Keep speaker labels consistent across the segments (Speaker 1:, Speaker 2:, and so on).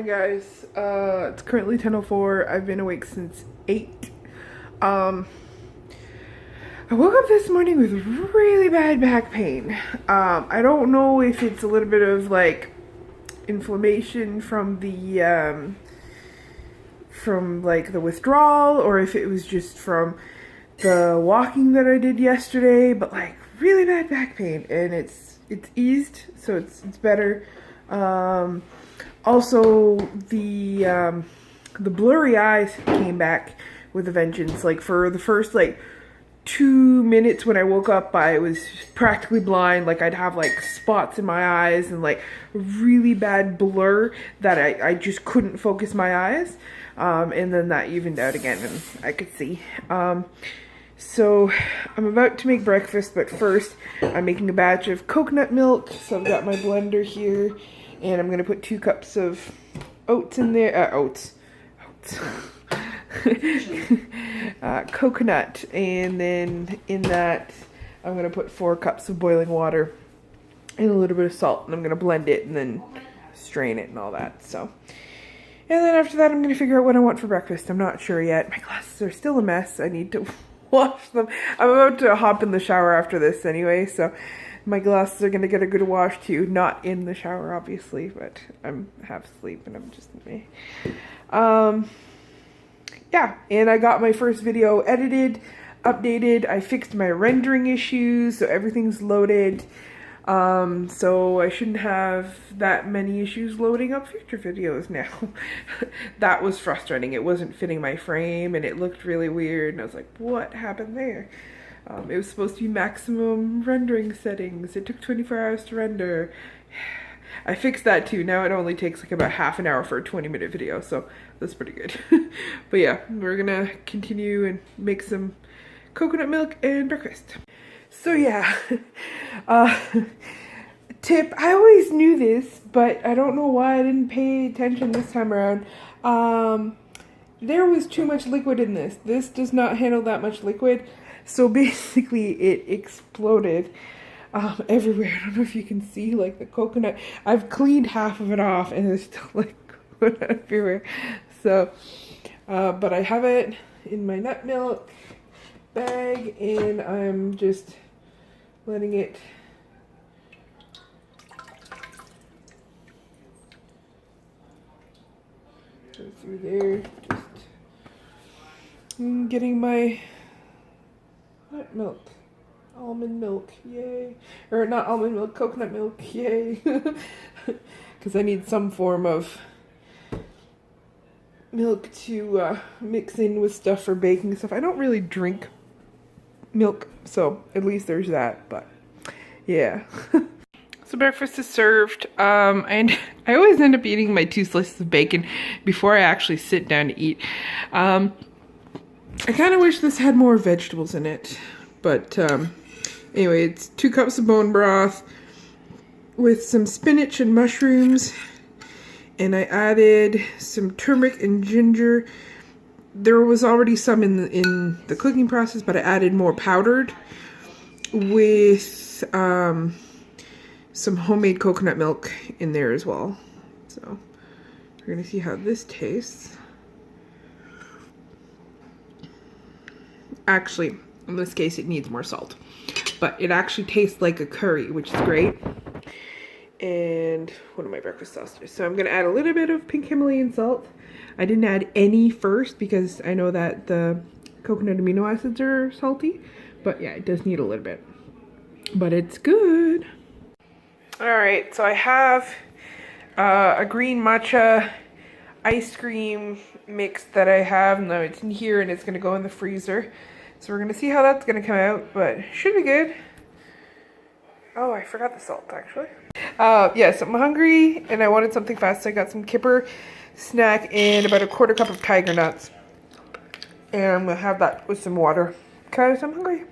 Speaker 1: morning, guys. It's currently 10:04. I've been awake since 8. I woke up this morning with really bad back pain. I don't know if it's a little bit of like inflammation from the withdrawal, or if it was just from the walking that I did yesterday, but like really bad back pain, and it's eased, so it's better. Also, the blurry eyes came back with a vengeance. Like for the first like 2 minutes when I woke up, I was practically blind. Like I'd have like spots in my eyes and like really bad blur that I just couldn't focus my eyes. And then that evened out again and I could see. So I'm about to make breakfast, but first I'm making a batch of coconut milk. So I've got my blender here, and I'm gonna put 2 cups of oats in there. Oats. Coconut, and then in that I'm gonna put 4 cups of boiling water and a little bit of salt, and I'm gonna blend it and then strain it and all that. So, and then after that I'm gonna figure out what I want for breakfast. I'm not sure yet. My glasses are still a mess. I need to wash them. I'm about to hop in the shower after this anyway, so my glasses are gonna get a good wash too. Not in the shower, obviously, but I'm half asleep and I'm just me. Yeah, and I got my first video edited, updated. I fixed my rendering issues, so everything's loaded. So I shouldn't have that many issues loading up future videos now. That was frustrating. It wasn't fitting my frame and it looked really weird, and I was like, what happened there? It was supposed to be maximum rendering settings. It took 24 hours to render. I fixed that too. Now it only takes like about half an hour for a 20-minute video, so that's pretty good. But yeah, we're gonna continue and make some coconut milk and breakfast. So yeah, tip, I always knew this, but I don't know why I didn't pay attention this time around. There was too much liquid in this. This does not handle that much liquid, so basically it exploded everywhere. I don't know if you can see like the coconut. I've cleaned half of it off and there's still like coconut everywhere. So, but I have it in my nut milk bag and I'm just letting it go through there. Just getting my nut milk. Almond milk, yay. Or not almond milk, coconut milk, yay. Because I need some form of milk to mix in with stuff for baking stuff. I don't really drink milk, so at least there's that, but yeah. So breakfast is served, and I always end up eating my 2 slices of bacon before I actually sit down to eat. I kind of wish this had more vegetables in it, but anyway, it's 2 cups of bone broth with some spinach and mushrooms, and I added some turmeric and ginger. There was already some in the cooking process, but I added more powdered with some homemade coconut milk in there as well. So we're gonna see how this tastes. Actually, in this case, it needs more salt, but it actually tastes like a curry, which is great. And one of my breakfast sauces. So I'm gonna add a little bit of pink Himalayan salt. I didn't add any first because I know that the coconut amino acids are salty, but yeah, it does need a little bit, but it's good. All right, so I have a green matcha ice cream mix that I have. Now it's in here and it's gonna go in the freezer. So we're gonna see how that's gonna come out, but it should be good. Oh, I forgot the salt actually. Yes, I'm hungry and I wanted something fast. So I got some kipper snack and about a 1/4 cup of tiger nuts. And I'm gonna have that with some water because I'm hungry.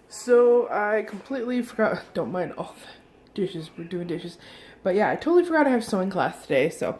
Speaker 1: So I completely forgot, don't mind all the dishes, we're doing dishes. But yeah, I totally forgot I have sewing class today. So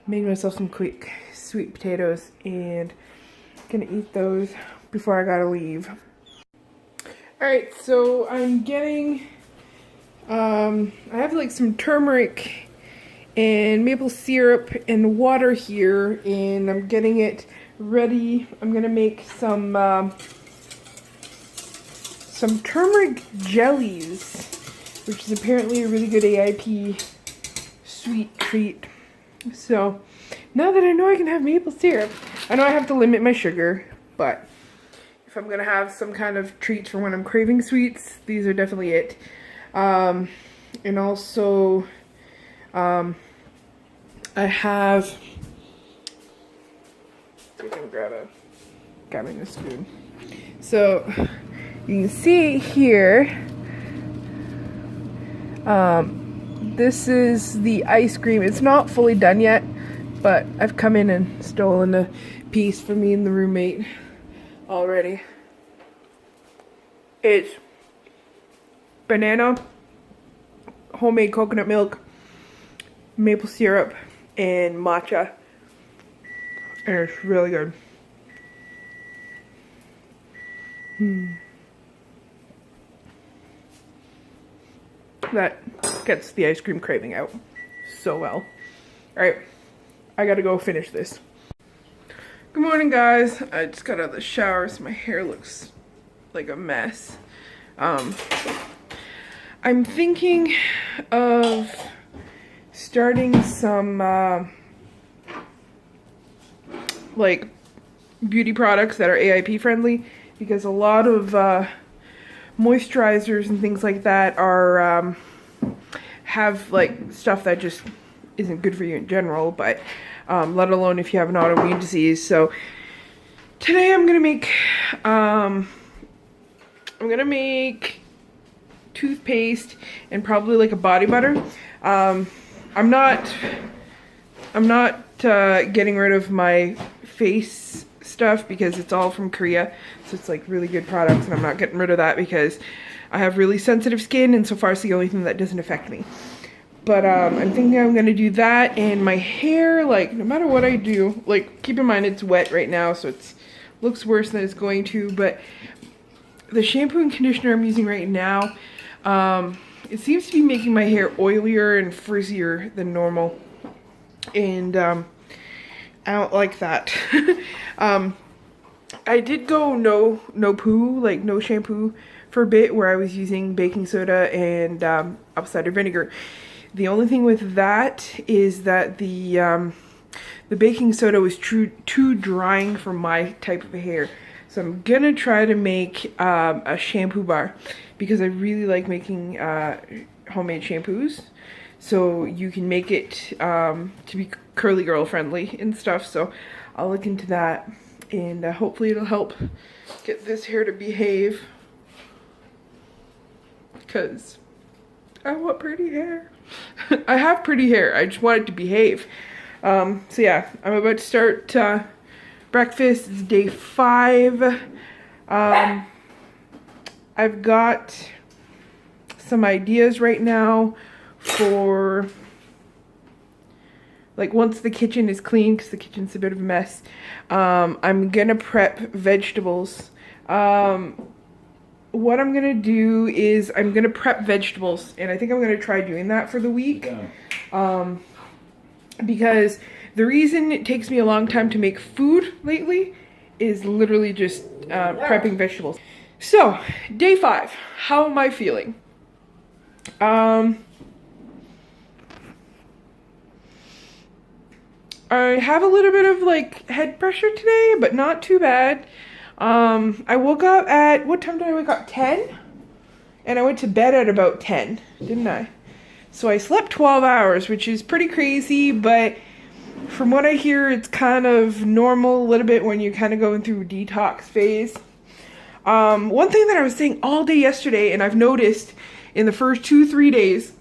Speaker 1: made myself some quick sweet potatoes and gonna eat those before I gotta leave. Alright, so I'm getting, I have like some turmeric and maple syrup and water here, and I'm getting it ready. I'm gonna make some turmeric jellies, which is apparently a really good AIP sweet treat. So now that I know I can have maple syrup, I know I have to limit my sugar, but if I'm gonna have some kind of treats for when I'm craving sweets, these are definitely it. And also, I have, I'm gonna grab me a spoon. So you can see here, this is the ice cream. It's not fully done yet, but I've come in and stolen a piece for me and the roommate already. It's banana, homemade coconut milk, maple syrup, and matcha, and it's really good. That gets the ice cream craving out so well. Alright, I gotta go finish this. Good morning, guys. I just got out of the shower, so my hair looks like a mess. I'm thinking of starting some like beauty products that are AIP friendly, because a lot of moisturizers and things like that are have like stuff that just isn't good for you in general, but let alone if you have an autoimmune disease. So today I'm gonna make toothpaste and probably like a body butter. I'm not getting rid of my face stuff because it's all from Korea, so it's like really good products, and I'm not getting rid of that because I have really sensitive skin, and so far it's the only thing that doesn't affect me. But I'm thinking I'm gonna do that, and my hair, like, no matter what I do, like, keep in mind it's wet right now, so it's looks worse than it's going to, but the shampoo and conditioner I'm using right now, it seems to be making my hair oilier and frizzier than normal, and I don't like that. I did go no poo, like no shampoo for a bit, where I was using baking soda and apple cider vinegar. The only thing with that is that the baking soda was too drying for my type of hair. So I'm gonna try to make a shampoo bar, because I really like making homemade shampoos. So you can make it to be curly girl friendly and stuff. So I'll look into that, and hopefully it'll help get this hair to behave, because I want pretty hair. I have pretty hair, I just want it to behave. So yeah, I'm about to start breakfast. It's day 5. I've got some ideas right now for, like, once the kitchen is clean, because the kitchen's a bit of a mess, I'm gonna prep vegetables. What I'm gonna do is I'm gonna prep vegetables, and I think I'm gonna try doing that for the week. Because the reason it takes me a long time to make food lately is literally just prepping vegetables. So, day 5, how am I feeling? I have a little bit of like head pressure today, but not too bad. I woke up at, what time did I wake up? 10? And I went to bed at about 10, didn't I? So I slept 12 hours, which is pretty crazy, but from what I hear, it's kind of normal a little bit when you're kind of going through a detox phase. One thing that I was saying all day yesterday, and I've noticed in the first 2-3 days,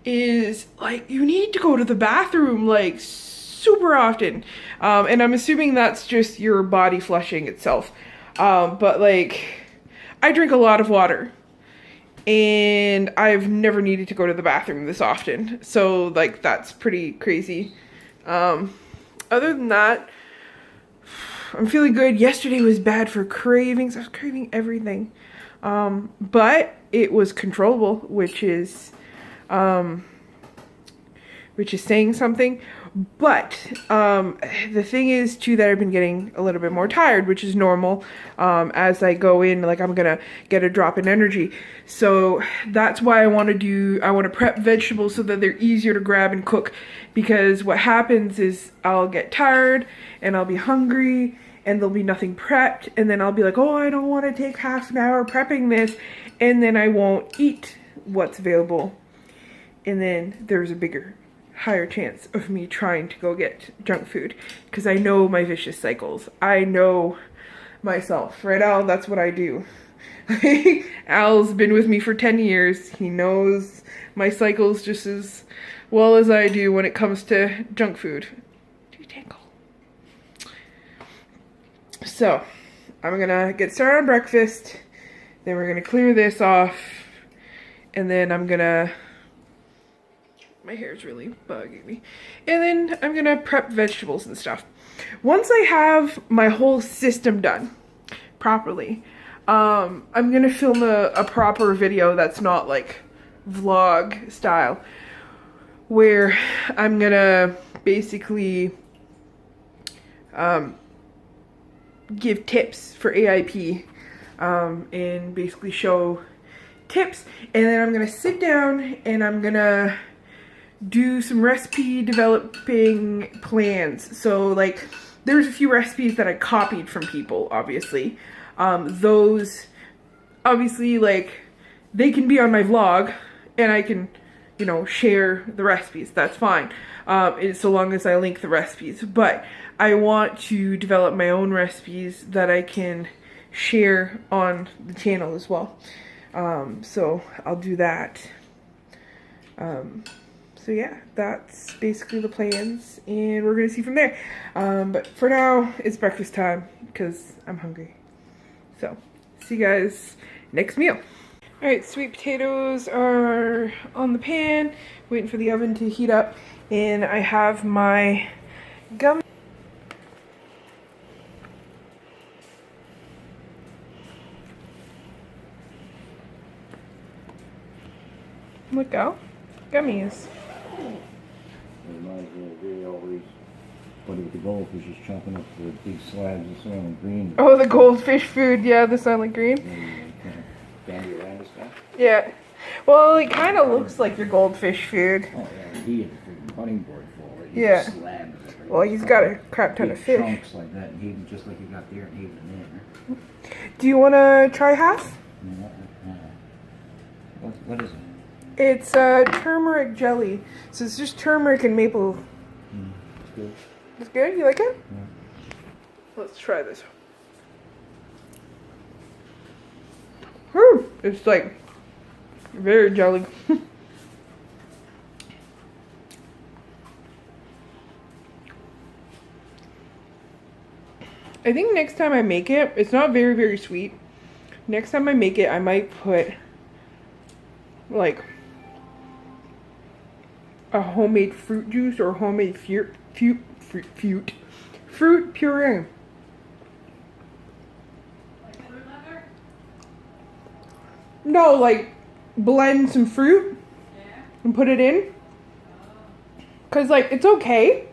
Speaker 1: is like you need to go to the bathroom like super often, and I'm assuming that's just your body flushing itself, but like I drink a lot of water, and I've never needed to go to the bathroom this often, so like that's pretty crazy. Other than that, I'm feeling good. Yesterday was bad for cravings. I was craving everything, but it was controllable, which is which is saying something. But the thing is too that I've been getting a little bit more tired, which is normal. As I go in, like, I'm gonna get a drop in energy. So that's why I want to prep vegetables so that they're easier to grab and cook. Because what happens is I'll get tired and I'll be hungry and there'll be nothing prepped, and then I'll be like, oh, I don't want to take half an hour prepping this, and then I won't eat what's available. And then there's a higher chance of me trying to go get junk food, because I know my vicious cycles. I know myself, right, Al? That's what I do. Al's been with me for 10 years. He knows my cycles just as well as I do when it comes to junk food. So, I'm gonna get started on breakfast, then we're gonna clear this off, and then my hair's really bugging me, and then I'm gonna prep vegetables and stuff. Once I have my whole system done properly, I'm gonna film a proper video that's not like vlog style, where I'm gonna basically give tips for AIP, and basically show tips, and then I'm gonna sit down and I'm gonna do some recipe developing plans. So like, there's a few recipes that I copied from people, obviously. Those obviously, like, they can be on my vlog and I can, you know, share the recipes. That's fine, so long as I link the recipes. But I want to develop my own recipes that I can share on the channel as well. So I'll do that. So yeah, that's basically the plans, and we're gonna see from there. But for now, it's breakfast time because I'm hungry. So see you guys next meal. Alright, sweet potatoes are on the pan, waiting for the oven to heat up, and I have my gum. Look out, gummies.
Speaker 2: Reminds me of they always, with the goldfish is chopping up the big slabs of soylent green.
Speaker 1: Oh, the goldfish food, yeah, the soylent green.
Speaker 2: Dandy around and stuff.
Speaker 1: Yeah. Well, it kind of looks like your goldfish food.
Speaker 2: Oh yeah, he had a freaking cutting board for it.
Speaker 1: Yeah.
Speaker 2: Slabs of
Speaker 1: Well, he's got a crap ton
Speaker 2: big
Speaker 1: of fish.
Speaker 2: chunks like that, and heaving just like you got there, and heaving there.
Speaker 1: Do you want to try half?
Speaker 2: What is it?
Speaker 1: It's turmeric jelly. So it's just turmeric and maple.
Speaker 2: It's good.
Speaker 1: It's good? You like it?
Speaker 2: Yeah.
Speaker 1: Let's try this. Whew, it's like very jelly. I think next time I make it, it's not very, very sweet. Next time I make it, I might put like a homemade fruit juice or homemade fruit puree.
Speaker 3: Like fruit leather?
Speaker 1: No, like blend some fruit and put it in. Cause like it's okay,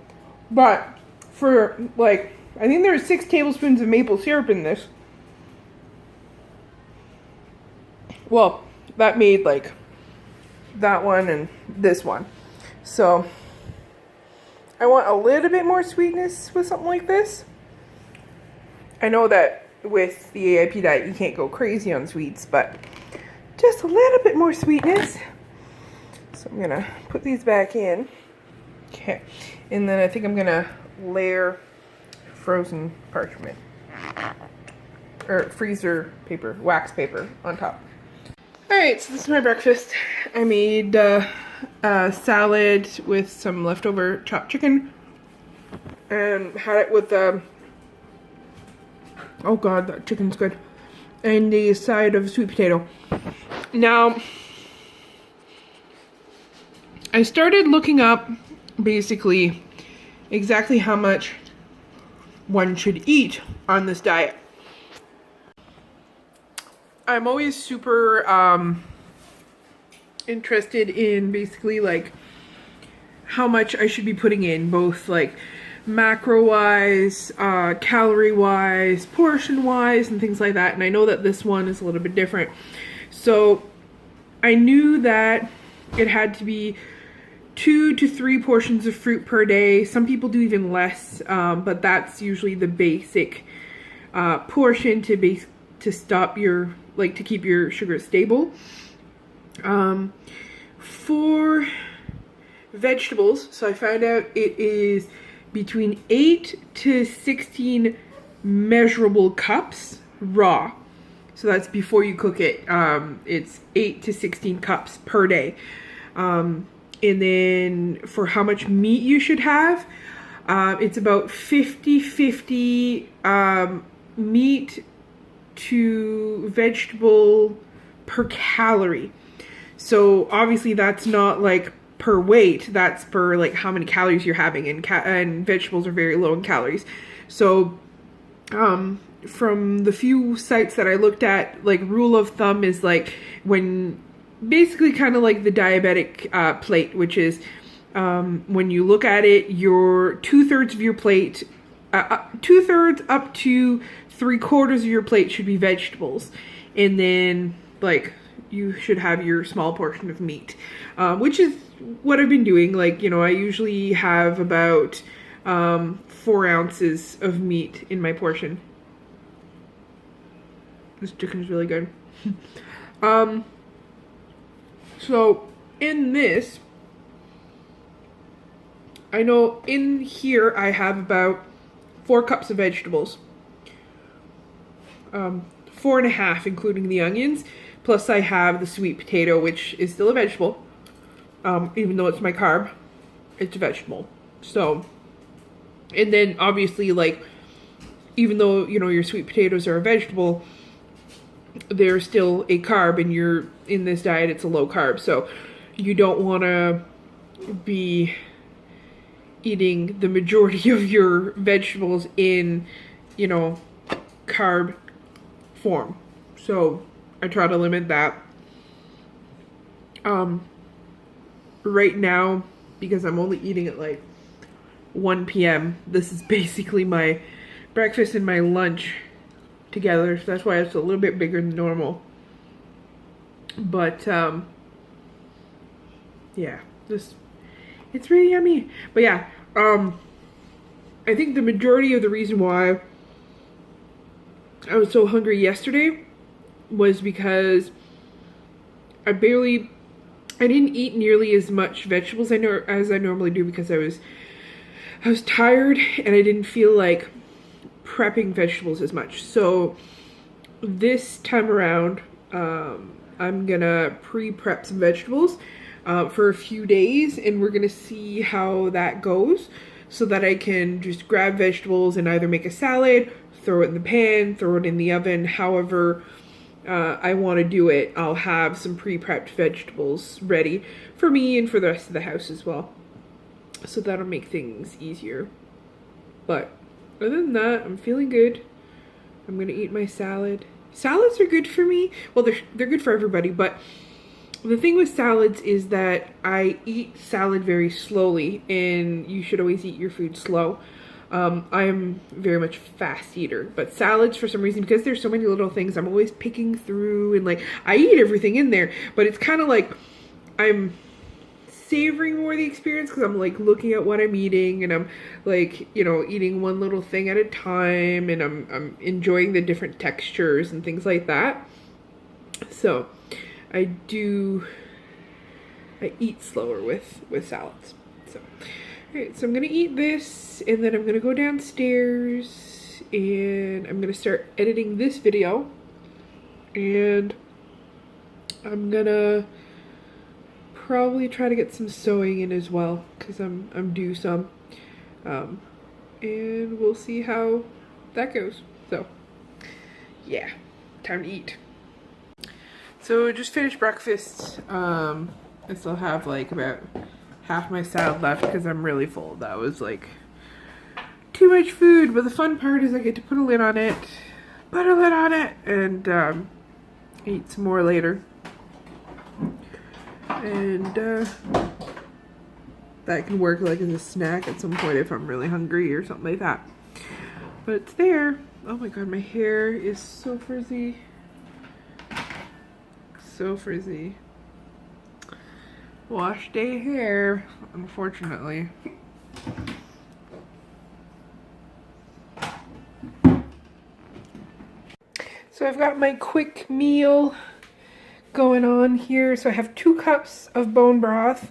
Speaker 1: but for like, I think there's 6 tablespoons of maple syrup in this. Well, that made like that one and this one. So I want a little bit more sweetness with something like this. I know that with the AIP diet you can't go crazy on sweets, but just a little bit more sweetness. So I'm gonna put these back in. Okay, and then I think I'm gonna layer frozen parchment or freezer paper, wax paper on top. Alright, so this is my breakfast. I made salad with some leftover chopped chicken and had it with oh god, that chicken's good, and a side of sweet potato. Now I started looking up basically exactly how much one should eat on this diet. I'm always super interested in basically like how much I should be putting in, both like macro wise, calorie wise, portion wise, and things like that. And I know that this one is a little bit different. So I knew that it had to be 2 to 3 portions of fruit per day. Some people do even less, but that's usually the basic portion to stop your, like, to keep your sugar stable. For vegetables, so I found out it is between 8 to 16 measurable cups raw. So that's before you cook it. It's 8 to 16 cups per day. And then for how much meat you should have, it's about 50-50 meat to vegetable per calorie. So obviously that's not like per weight, that's per like how many calories you're having, and vegetables are very low in calories. So from the few sites that I looked at, like rule of thumb is like when basically kind of like the diabetic plate, which is when you look at it, your 2/3 of your plate, 2/3 up to 3/4 of your plate should be vegetables, and then like you should have your small portion of meat, which is what I've been doing. Like, you know, I usually have about 4 ounces of meat in my portion. This chicken is really good. So in this, I know in here I have about 4 cups of vegetables. 4.5 including the onions. Plus I have the sweet potato, which is still a vegetable. Even though it's my carb, it's a vegetable. So, and then obviously, like, even though, you know, your sweet potatoes are a vegetable, they're still a carb, and you're in this diet, it's a low carb. So you don't want to be eating the majority of your vegetables in, you know, carb form. So I try to limit that. Right now, because I'm only eating at like 1 p.m., this is basically my breakfast and my lunch together. So that's why it's a little bit bigger than normal. But yeah, it's really yummy. But yeah, I think the majority of the reason why I was so hungry yesterday was because I didn't eat nearly as much vegetables as I normally do, because I was tired and I didn't feel like prepping vegetables as much. So this time around, I'm gonna pre-prep some vegetables for a few days, and we're gonna see how that goes, so that I can just grab vegetables and either make a salad, throw it in the pan, throw it in the oven, however I want to do it. I'll have some pre-prepped vegetables ready for me and for the rest of the house as well. So that'll make things easier. But other than that, I'm feeling good. I'm going to eat my salad. Salads are good for me. Well, they're good for everybody, but the thing with salads is that I eat salad very slowly, and you should always eat your food slow. I am very much a fast eater, but salads, for some reason, because there's so many little things, I'm always picking through, and like I eat everything in there, but it's kind of like I'm savoring more the experience, because I'm like looking at what I'm eating, and I'm like, you know, eating one little thing at a time, and I'm enjoying the different textures and things like that. So I eat slower with salads. So alright, so I'm gonna eat this, and then I'm gonna go downstairs, and I'm gonna start editing this video, and I'm gonna probably try to get some sewing in as well, because I'm due some, and we'll see how that goes. So yeah, time to eat. So just finished breakfast. I still have like about half my salad left because I'm really full. That was like too much food, but the fun part is I get to put a lid on it, and eat some more later. And that can work like as a snack at some point if I'm really hungry or something like that. But it's there. Oh my god, my hair is so frizzy. So frizzy. Wash day hair, unfortunately. So I've got my quick meal going on here. So I have 2 cups of bone broth.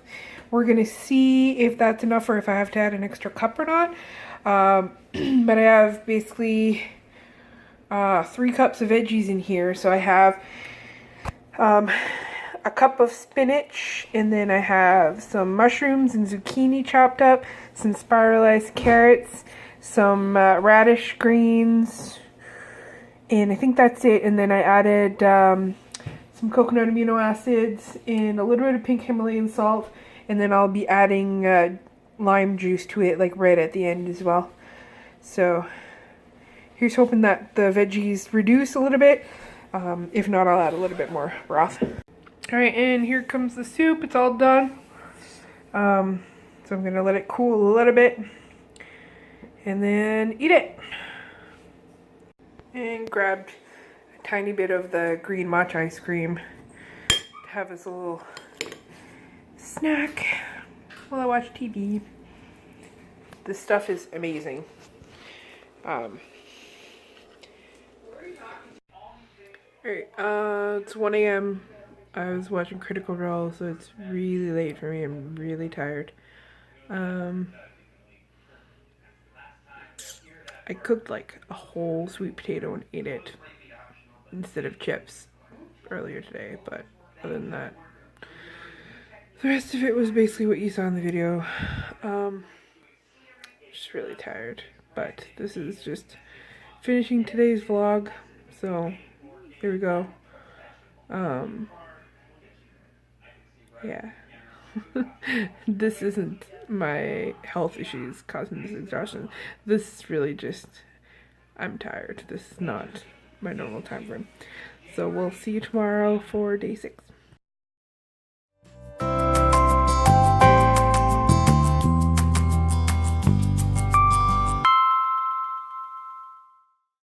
Speaker 1: We're gonna see if that's enough or if I have to add an extra cup or not. But I have basically 3 cups of veggies in here. So I have a cup of spinach, and then I have some mushrooms and zucchini chopped up, some spiralized carrots, some radish greens, and I think that's it. And then I added some coconut amino acids and a little bit of pink Himalayan salt, and then I'll be adding lime juice to it like right at the end as well. So here's hoping that the veggies reduce a little bit. If not, I'll add a little bit more broth. Alright, and here comes the soup. It's all done. So I'm going to let it cool a little bit and then eat it. And grabbed a tiny bit of the green matcha ice cream to have as a little snack while I watch TV. This stuff is amazing. Alright, it's 1 a.m. I was watching Critical Role, so it's really late for me. I'm really tired. I cooked like a whole sweet potato and ate it instead of chips earlier today, but other than that, the rest of it was basically what you saw in the video. Just really tired, but this is just finishing today's vlog, so here we go. Yeah. This isn't my health issues causing this exhaustion. This is really just, I'm tired. This is not my normal time frame. So we'll see you tomorrow for day 6.